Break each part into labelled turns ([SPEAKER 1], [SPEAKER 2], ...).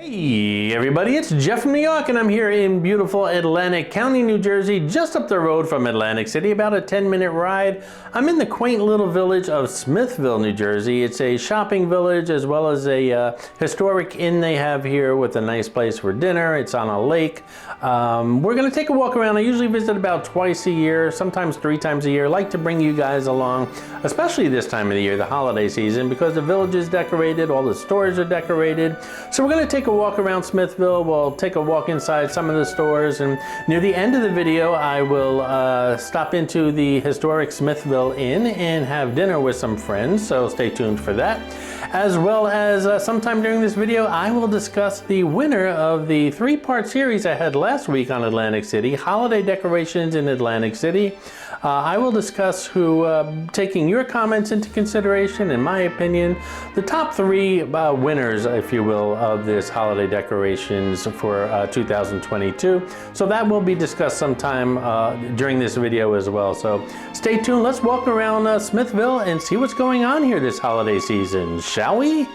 [SPEAKER 1] Hey everybody, it's Jeff from New York and I'm here in beautiful Atlantic County, New Jersey, just up the road from Atlantic City, about a 10-minute ride. I'm in the quaint little village of Smithville, New Jersey. It's a shopping village as well as a historic inn they have here with a nice place for dinner. It's on a lake. We're going to take a walk around. I usually visit about twice a year, sometimes 3 times a year. I like to bring you guys along, especially this time of the year, the holiday season, because the village is decorated, all the stores are decorated. So we're going to take a walk around Smithville. We'll take a walk inside some of the stores, and near the end of the video I will stop into the historic Smithville Inn and have dinner with some friends, so stay tuned for that. As well as sometime during this video I will discuss the winner of the 3-part series I had last week on Atlantic City, Holiday Decorations in Atlantic City. I will discuss who, taking your comments into consideration, in my opinion, the top 3 winners, if you will, of this holiday decorations for 2022. So that will be discussed sometime during this video as well. So stay tuned. Let's walk around Smithville and see what's going on here this holiday season, shall we?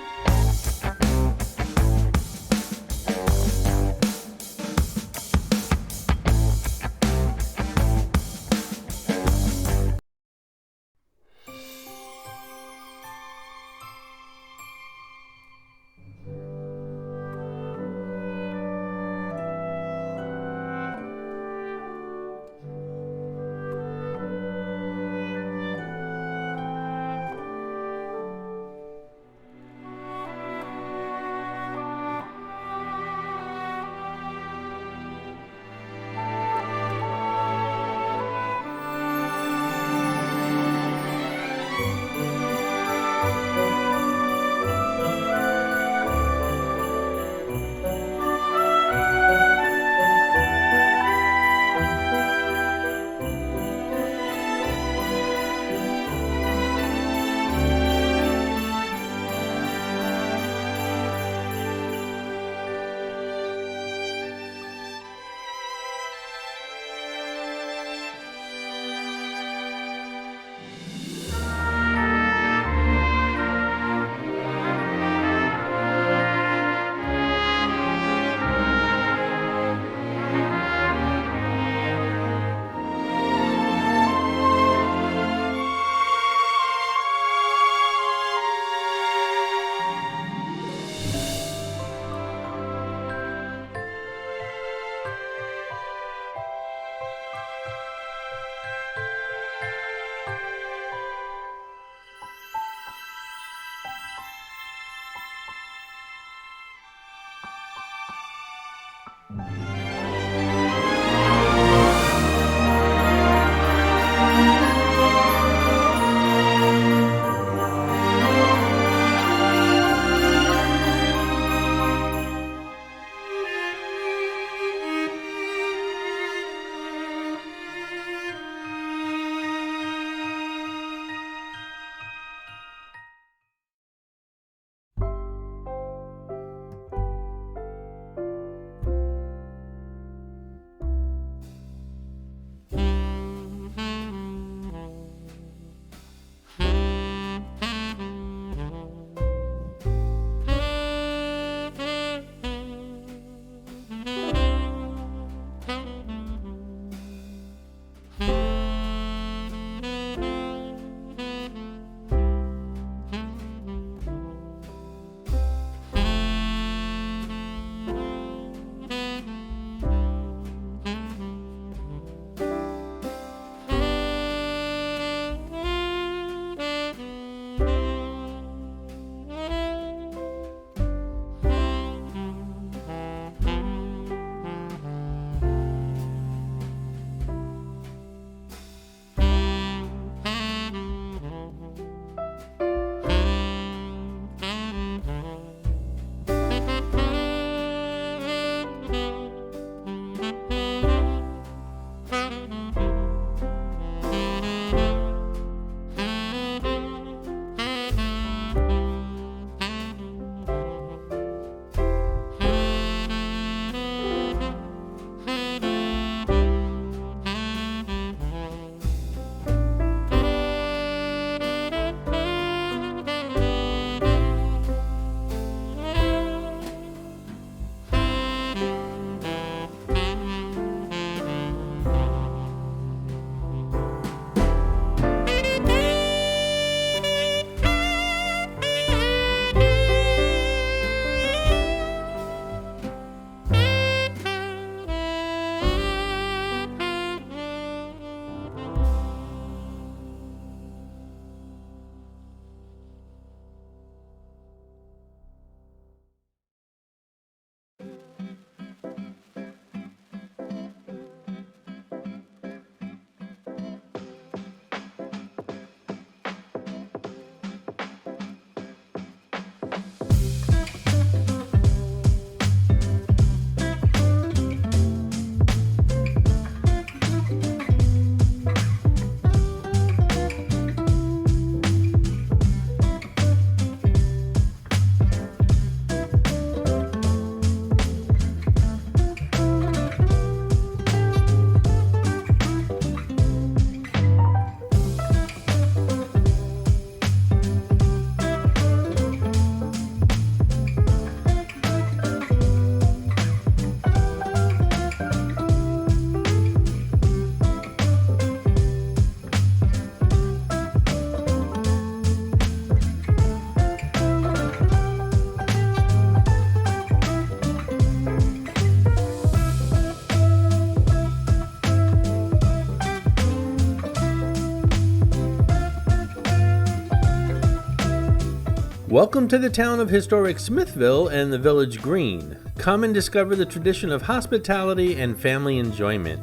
[SPEAKER 1] Welcome to the town of historic Smithville and the village green. Come and discover the tradition of hospitality and family enjoyment.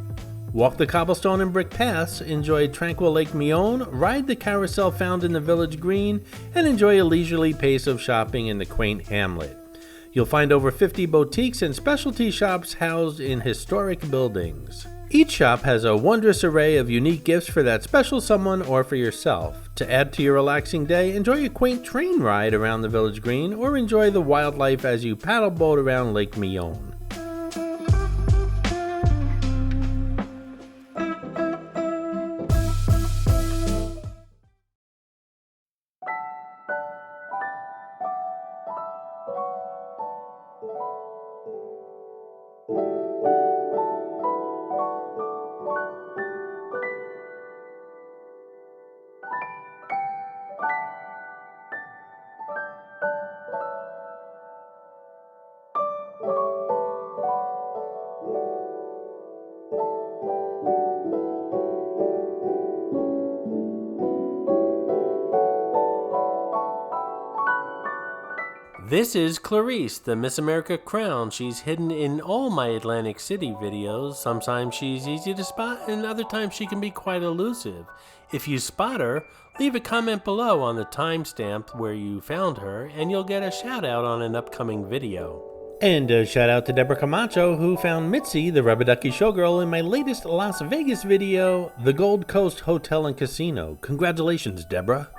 [SPEAKER 1] Walk the cobblestone and brick paths, enjoy tranquil Lake Mion, ride the carousel found in the village green, and enjoy a leisurely pace of shopping in the quaint hamlet. You'll find over 50 boutiques and specialty shops housed in historic buildings. Each shop has a wondrous array of unique gifts for that special someone or for yourself. To add to your relaxing day, enjoy a quaint train ride around the village green or enjoy the wildlife as you paddle boat around Lake Mion. This is Clarice, the Miss America crown. She's hidden in all my Atlantic City videos. Sometimes she's easy to spot and other times she can be quite elusive. If you spot her, leave a comment below on the timestamp where you found her and you'll get a shout out on an upcoming video. And a shout out to Deborah Camacho who found Mitzi, the rubber ducky showgirl, in my latest Las Vegas video, The Gold Coast Hotel and Casino. Congratulations, Deborah.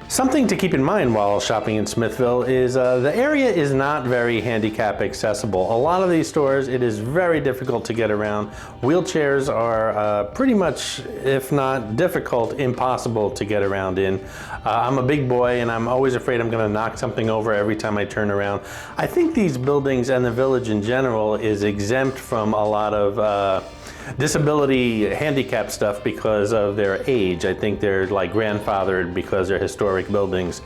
[SPEAKER 1] Something to keep in mind while shopping in Smithville is the area is not very handicap accessible. A lot of these stores, it is very difficult to get around. Wheelchairs are pretty much, if not difficult, impossible to get around in. I'm a big boy and I'm always afraid I'm going to knock something over every time I turn around. I think these buildings and the village in general is exempt from a lot of disability handicap stuff because of their age. I think they're like grandfathered because they're historic buildings.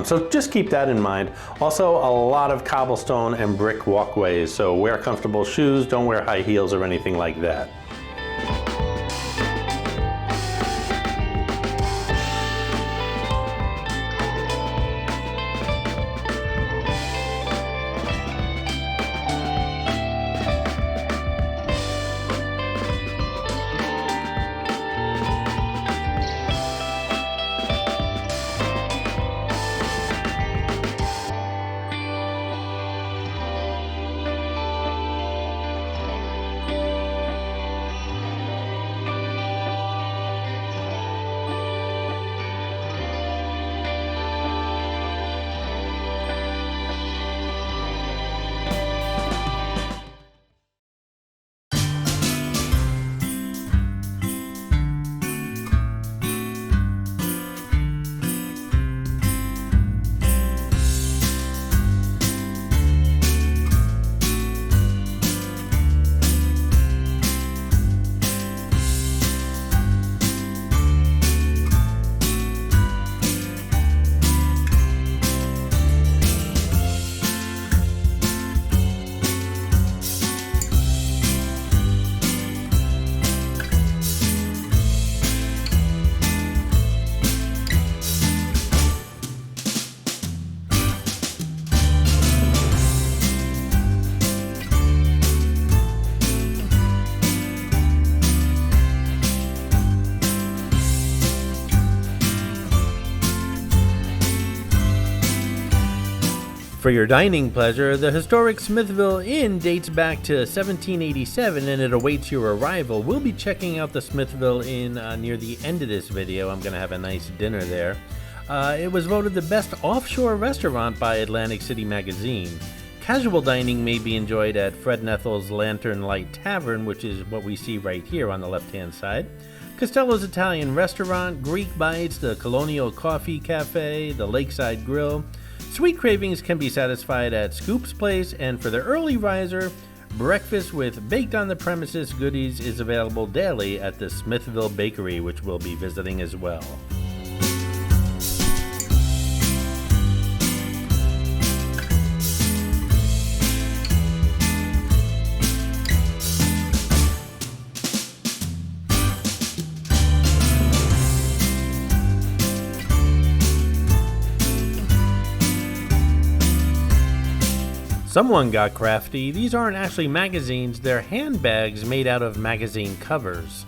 [SPEAKER 1] So just keep that in mind. Also, a lot of cobblestone and brick walkways, so wear comfortable shoes, don't wear high heels or anything like that. For your dining pleasure, the historic Smithville Inn dates back to 1787 and it awaits your arrival. We'll be checking out the Smithville Inn near the end of this video. I'm going to have a nice dinner there. It was voted the best offshore restaurant by Atlantic City Magazine. Casual dining may be enjoyed at Fred and Ethel's Lantern Light Tavern, which is what we see right here on the left-hand side. Costello's Italian Restaurant, Greek Bites, the Colonial Coffee Cafe, the Lakeside Grill. Sweet cravings can be satisfied at Scoop's Place, and for the early riser, breakfast with baked on the premises goodies is available daily at the Smithville Bakery, which we'll be visiting as well. Someone got crafty. These aren't actually magazines, they're handbags made out of magazine covers.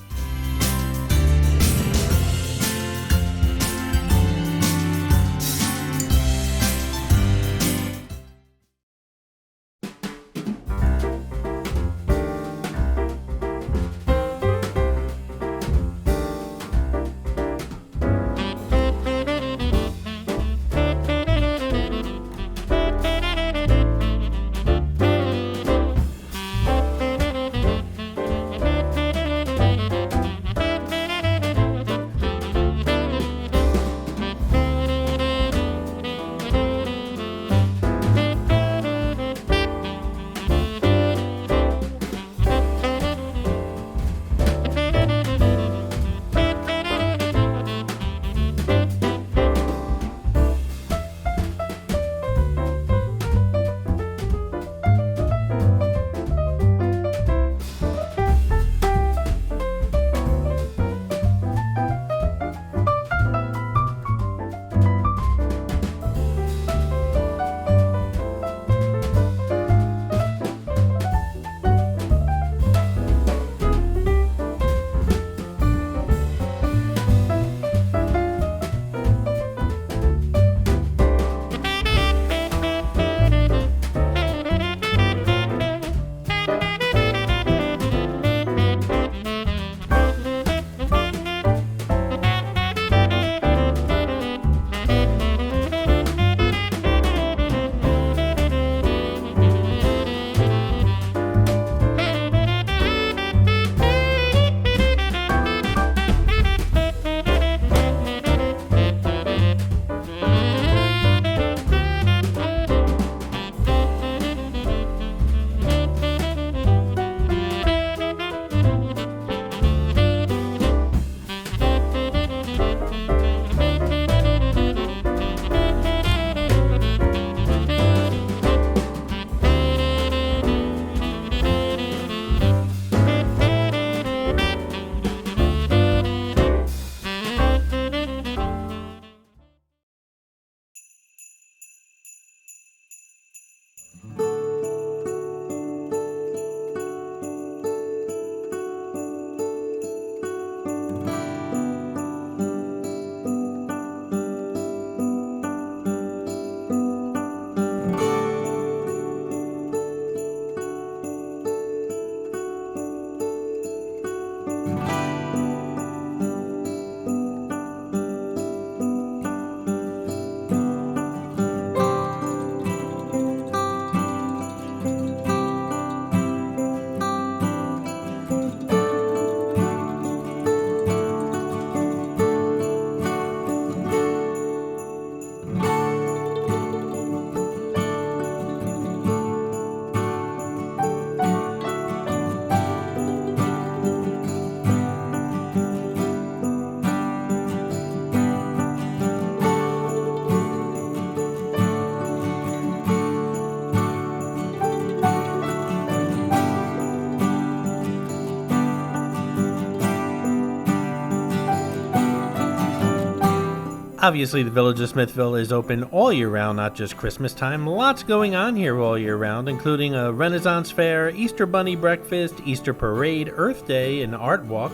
[SPEAKER 1] Obviously, the Village of Smithville is open all year round, not just Christmas time. Lots going on here all year round, including a Renaissance fair, Easter Bunny breakfast, Easter parade, Earth Day, and Art Walk.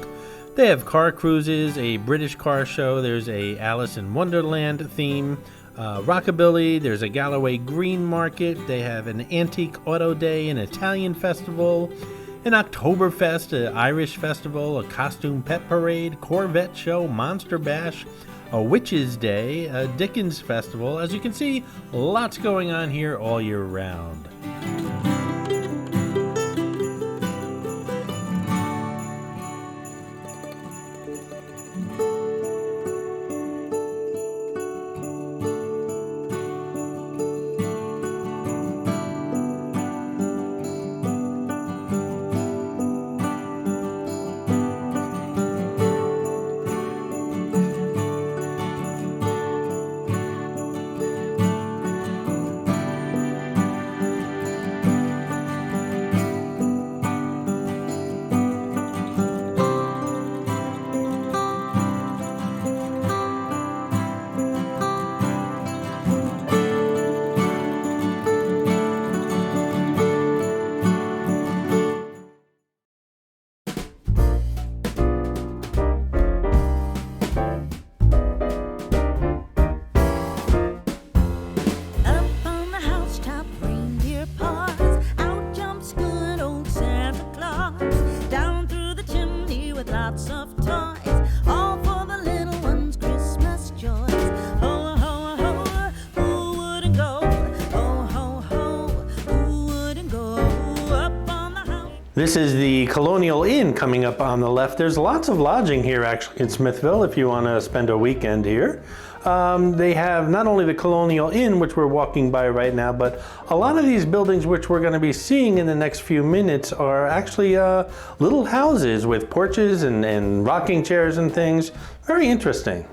[SPEAKER 1] They have car cruises, a British car show, there's a Alice in Wonderland theme, rockabilly. There's a Galloway Green Market. They have an antique auto day, an Italian festival, an Oktoberfest, an Irish festival, a costume pet parade, Corvette show, Monster Bash, a Witches Day, a Dickens festival. As you can see, lots going on here all year round. This is the Colonial Inn coming up on the left. There's lots of lodging here actually in Smithville if you want to spend a weekend here. They have not only the Colonial Inn, which we're walking by right now, but a lot of these buildings which we're going to be seeing in the next few minutes are actually little houses with porches and rocking chairs and things. Very interesting.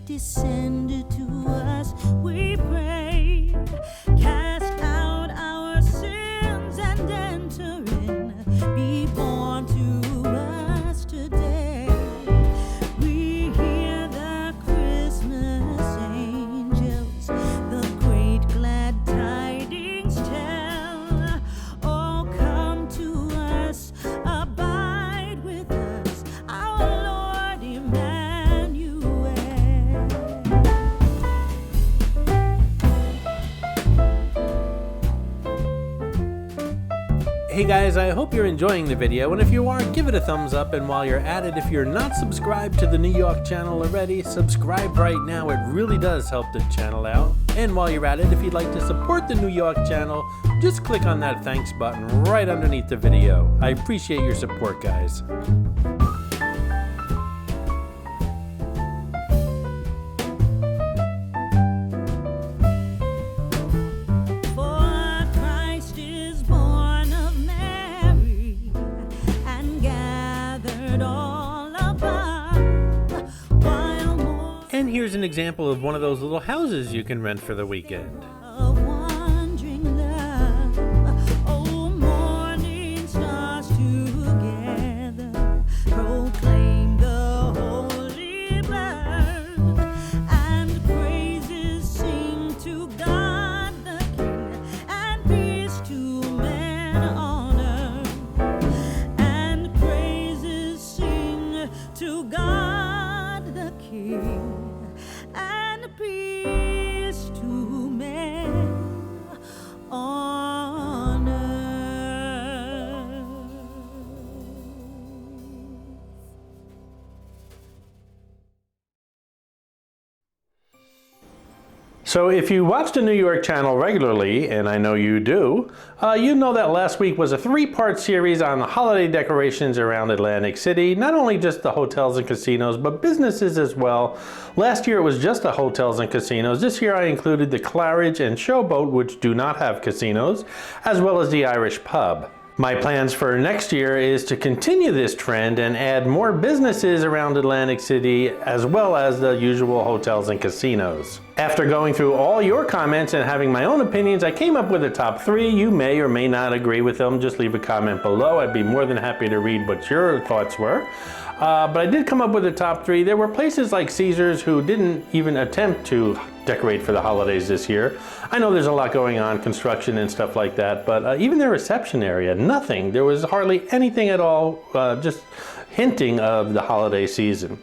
[SPEAKER 2] Descended to us, we pray. Cast out our sins and enter in. Be born to us today. We hear the Christmas angels, the great glad tidings tell. Oh, come to us, abide with us, our Lord Emmanuel.
[SPEAKER 1] Hey guys, I hope you're enjoying the video, and if you are, give it a thumbs up, and while you're at it, if you're not subscribed to the New Yawk channel already, subscribe right now. It really does help the channel out. And while you're at it, if you'd like to support the New Yawk channel, just click on that thanks button right underneath the video. I appreciate your support, guys. And here's an example of one of those little houses you can rent for the weekend.
[SPEAKER 2] Morning stars together proclaim the King, and peace to men on earth.
[SPEAKER 1] So if you watch the New York channel regularly, and I know you do, you know that last week was a 3-part series on the holiday decorations around Atlantic City. Not only just the hotels and casinos, but businesses as well. Last year it was just the hotels and casinos. This year I included the Claridge and Showboat, which do not have casinos, as well as the Irish Pub. My plans for next year is to continue this trend and add more businesses around Atlantic City, as well as the usual hotels and casinos. After going through all your comments and having my own opinions, I came up with a top 3. You may or may not agree with them. Just leave a comment below. I'd be more than happy to read what your thoughts were. But I did come up with a top 3. There were places like Caesars who didn't even attempt to decorate for the holidays this year. I know there's a lot going on, construction and stuff like that, but even their reception area, nothing. There was hardly anything at all, just hinting of the holiday season.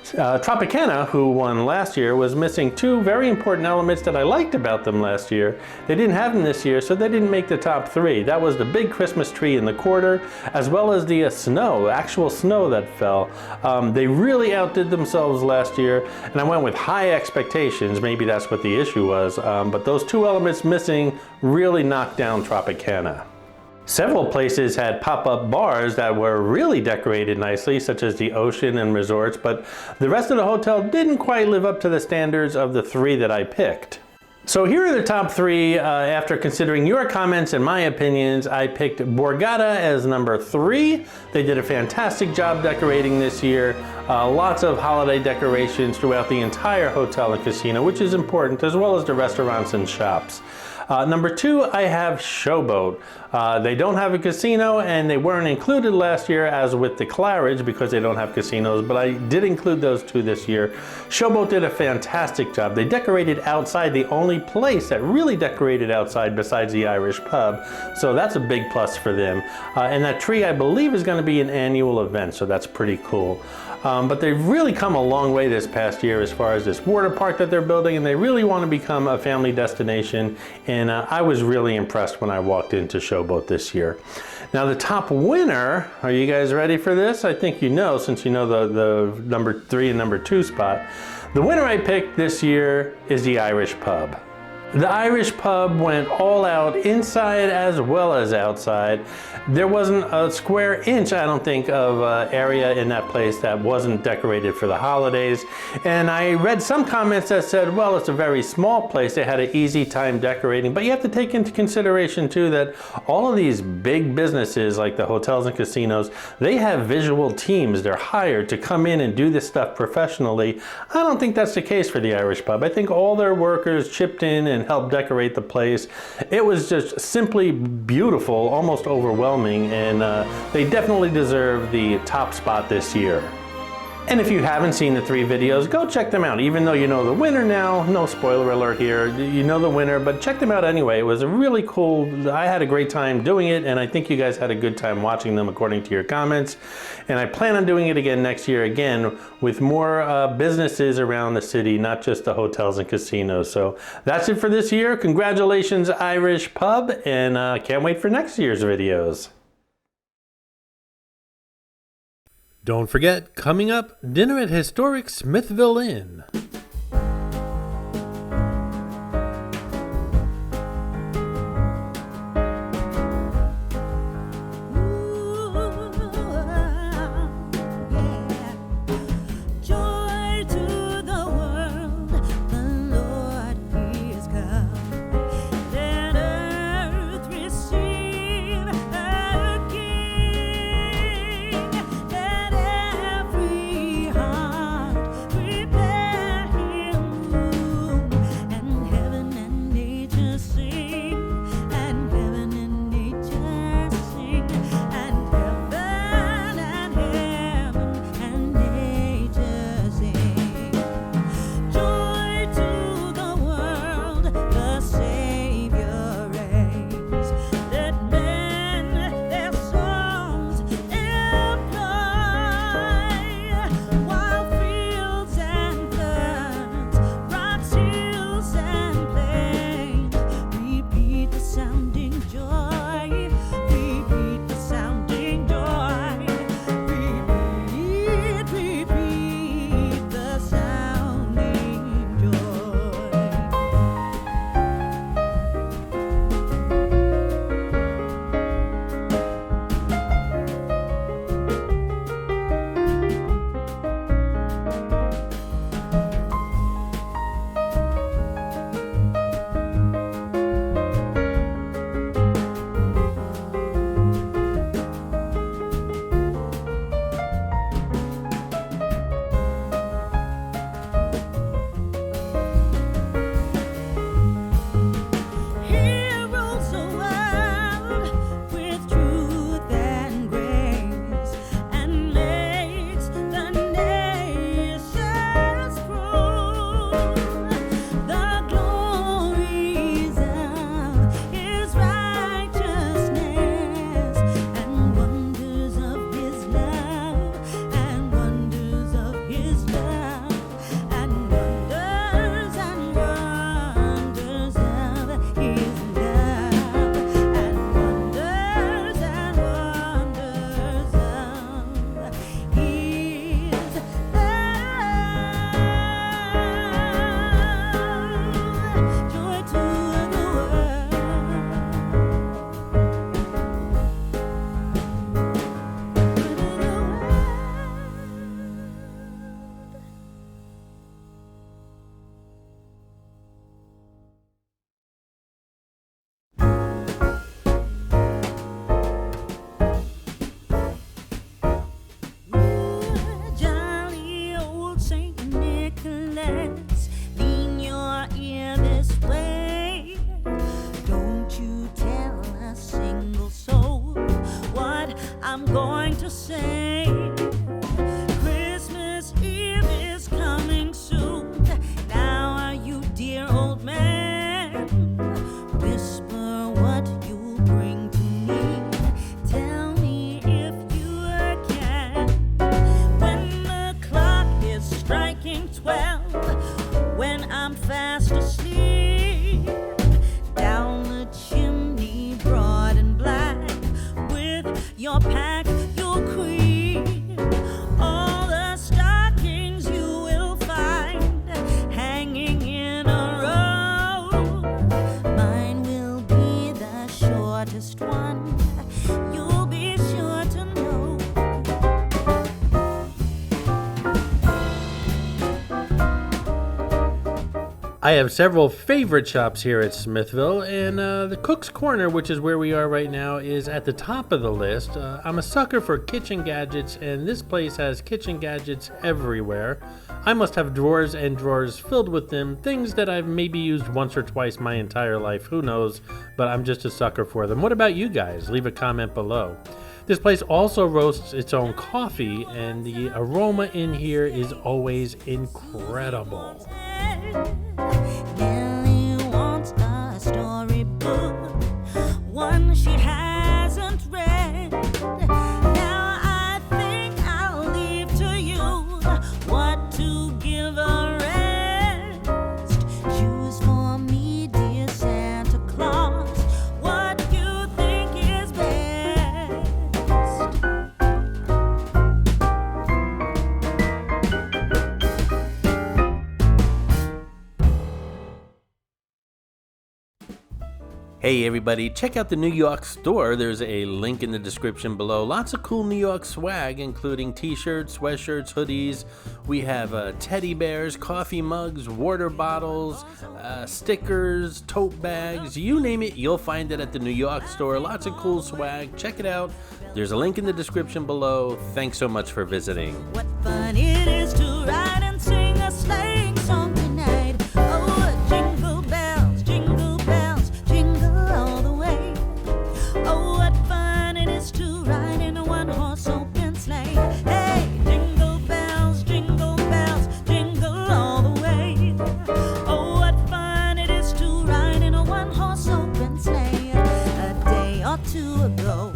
[SPEAKER 1] Tropicana, who won last year, was missing 2 very important elements that I liked about them last year. They didn't have them this year, so they didn't make the top 3. That was the big Christmas tree in the quarter, as well as the snow, actual snow that fell. They really outdid themselves last year, and I went with high expectations. Maybe that's what the issue was, but those 2 elements missing really knocked down Tropicana. Several places had pop-up bars that were really decorated nicely, such as the Ocean and Resorts, but the rest of the hotel didn't quite live up to the standards of the 3 that I picked. So here are the top 3. After considering your comments and my opinions, I picked Borgata as number 3. They did a fantastic job decorating this year. Lots of holiday decorations throughout the entire hotel and casino, which is important, as well as the restaurants and shops. Number 2, I have Showboat. They don't have a casino, and they weren't included last year as with the Claridge because they don't have casinos, but I did include those 2 this year. Showboat did a fantastic job. They decorated outside, the only place that really decorated outside besides the Irish Pub, so that's a big plus for them. And that tree, I believe, is going to be an annual event, so that's pretty cool. But they've really come a long way this past year as far as this water park that they're building, and they really want to become a family destination, and I was really impressed when I walked into Showboat this year. Now the top winner, are you guys ready for this? I think you know, since you know the number 3 and number 2 spot. The winner I picked this year is the Irish Pub. The Irish Pub went all out, inside as well as outside. There wasn't a square inch, I don't think, of area in that place that wasn't decorated for the holidays. And I read some comments that said, well, it's a very small place. They had an easy time decorating. But you have to take into consideration, too, that all of these big businesses, like the hotels and casinos, they have visual teams. They're hired to come in and do this stuff professionally. I don't think that's the case for the Irish Pub. I think all their workers chipped in and helped decorate the place. It was just simply beautiful, almost overwhelming, and they definitely deserve the top spot this year. And if you haven't seen the 3 videos, go check them out. Even though you know the winner now, no spoiler alert here, you know the winner, but check them out anyway. It was a really cool, I had a great time doing it, and I think you guys had a good time watching them according to your comments. And I plan on doing it again next year, again, with more businesses around the city, not just the hotels and casinos. So that's it for this year. Congratulations, Irish Pub, and can't wait for next year's videos. Don't forget, coming up, dinner at historic Smithville Inn.
[SPEAKER 2] Prepare
[SPEAKER 1] I have several favorite shops here at Smithville, and the Cook's Corner, which is where we are right now, is at the top of the list. I'm a sucker for kitchen gadgets, and this place has kitchen gadgets everywhere. I must have drawers and drawers filled with them, things that I've maybe used once or twice my entire life, who knows, but I'm just a sucker for them. What about you guys? Leave a comment below. This place also roasts its own coffee, and the aroma in here is always incredible.
[SPEAKER 2] Nellie wants a storybook, one she hasn't read. Now I think I'll leave to you what to give her rest. Choose for me, dear Santa Claus, what you think is best.
[SPEAKER 1] Hey everybody, check out the New York store. There's a link in the description below. Lots of cool New York swag, including t-shirts, sweatshirts, hoodies. We have teddy bears, coffee mugs, water bottles, stickers, tote bags, you name it, you'll find it at the New York store. Lots of cool swag. Check it out. There's a link in the description below. Thanks so much for visiting.
[SPEAKER 2] What fun it is to ride and sing a sleighing song tonight. Oh, jingle bells, jingle bells, jingle all the way. Oh, what fun it is to ride in a one-horse open sleigh. Hey, jingle bells, jingle all the way. Oh, what fun it is to ride in a one-horse open sleigh. A day or two ago,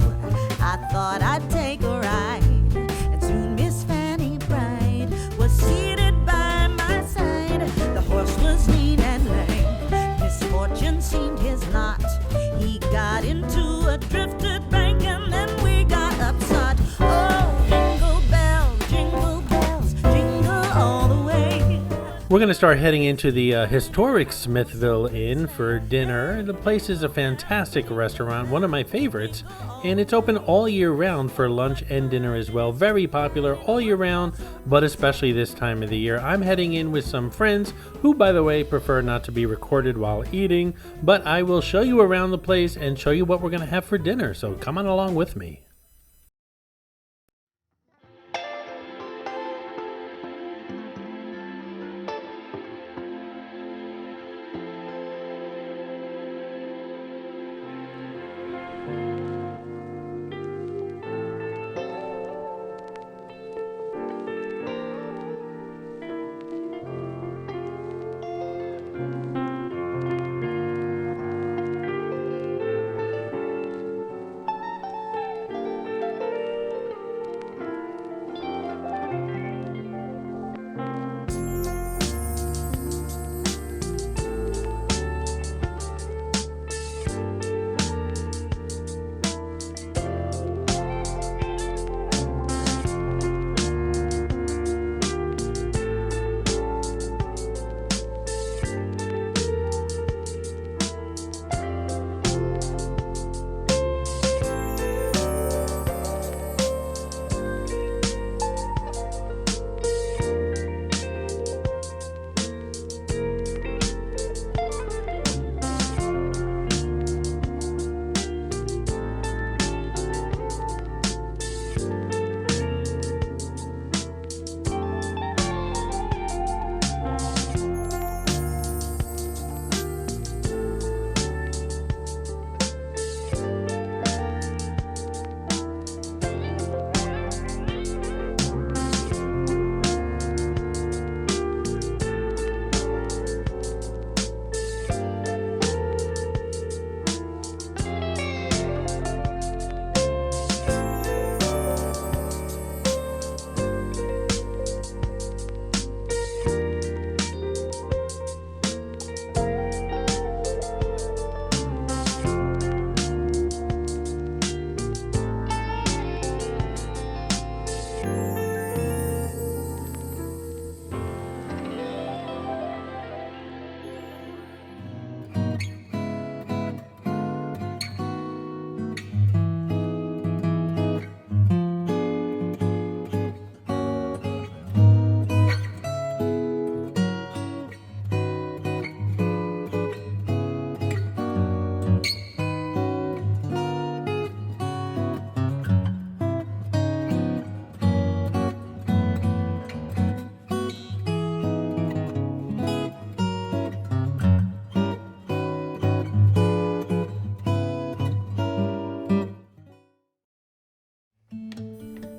[SPEAKER 2] I thought I'd take a ride, and soon Miss Fanny Bride was seated by my side. The horse was lean and lame, misfortune seemed his lot. He got into a drifted bank, and then we got upset. Oh, jingle bells, jingle all the way.
[SPEAKER 1] We're going to start heading into the historic Smithville Inn for dinner. The place is a fantastic restaurant, one of my favorites, and it's open all year round for lunch and dinner as well. Very popular all year round, but especially this time of the year. I'm heading in with some friends who, by the way, prefer not to be recorded while eating, but I will show you around the place and show you what we're going to have for dinner, so come on along with me.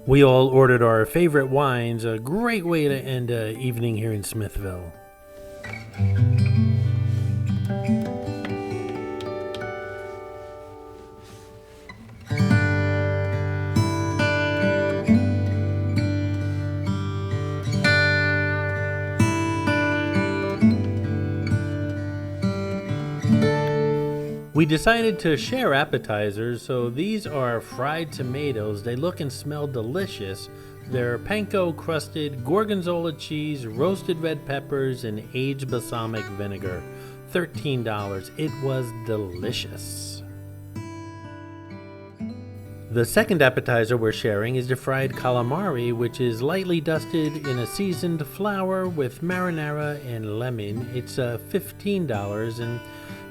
[SPEAKER 1] We all ordered our favorite wines, a great way to end an evening here in Smithville. We decided to share appetizers, so these are fried tomatoes. They look and smell delicious. They're panko crusted gorgonzola cheese, roasted red peppers, and aged balsamic vinegar. $13. It was delicious. The second appetizer we're sharing is the fried calamari, which is lightly dusted in a seasoned flour with marinara and lemon. It's $15 and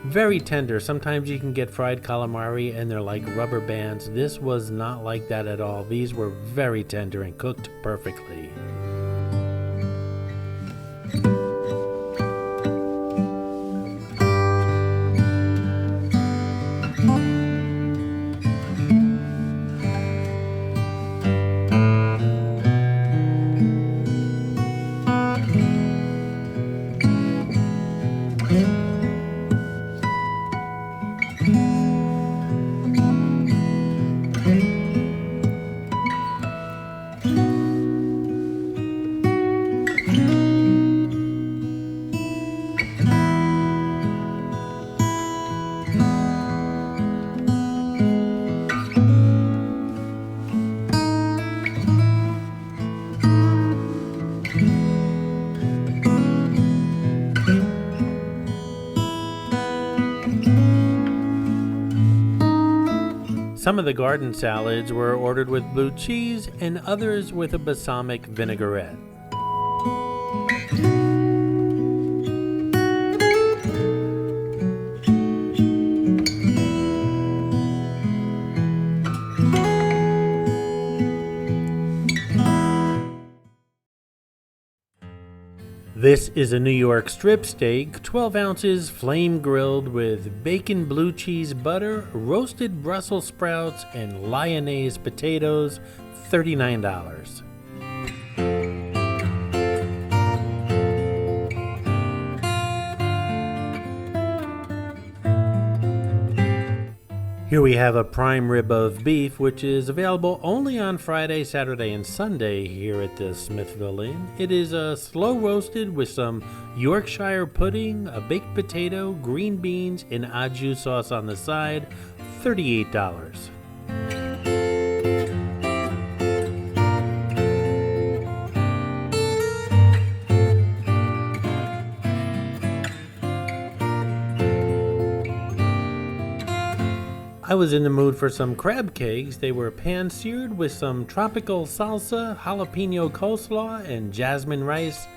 [SPEAKER 1] very tender. Sometimes you can get fried calamari and they're like rubber bands. This was not like that at all. These were very tender and cooked perfectly. Some of the garden salads were ordered with blue cheese and others with a balsamic vinaigrette. This is a New York strip steak, 12 ounces, flame grilled with bacon, blue cheese, butter, roasted Brussels sprouts, and lyonnaise potatoes, $39. Here we have a prime rib of beef, which is available only on Friday, Saturday, and Sunday here at the Smithville Inn. It is slow roasted with some Yorkshire pudding, a baked potato, green beans, and au jus sauce on the side, $38. I was in the mood for some crab cakes. They were pan-seared with some tropical salsa, jalapeno coleslaw, and jasmine rice,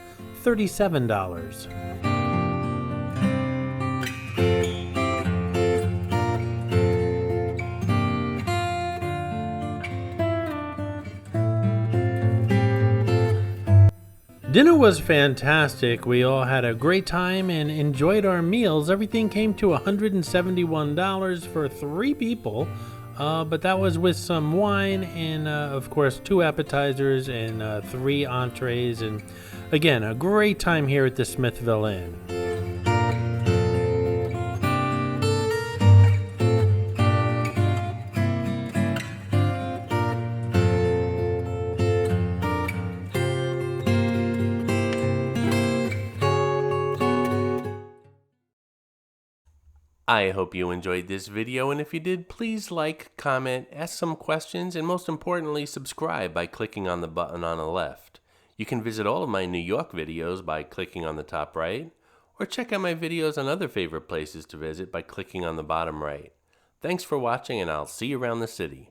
[SPEAKER 1] $37. Dinner was fantastic. We all had a great time and enjoyed our meals. Everything came to $171 for 3 people, but that was with some wine and, of course, 2 appetizers and 3 entrees. And again, a great time here at the Smithville Inn. I hope you enjoyed this video, and if you did, please like, comment, ask some questions, and most importantly, subscribe by clicking on the button on the left. You can visit all of my New York videos by clicking on the top right, or check out my videos on other favorite places to visit by clicking on the bottom right. Thanks for watching, and I'll see you around the city.